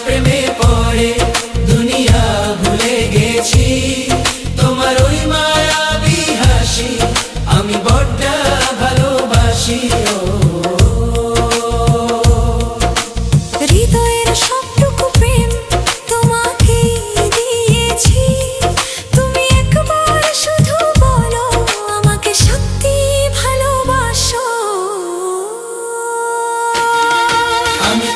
প্রেমে পড়ে দুনিয়া ভুলে গেছি, তোমার ওই মায়াবী হাসি আমি বড্ড ভালোবাসি। হৃদয়ের সবটুকু প্রেম তোমাকে দিয়েছি, তুমি একবার শুধু বলো আমাকে সত্যি ভালোবাসো। আমি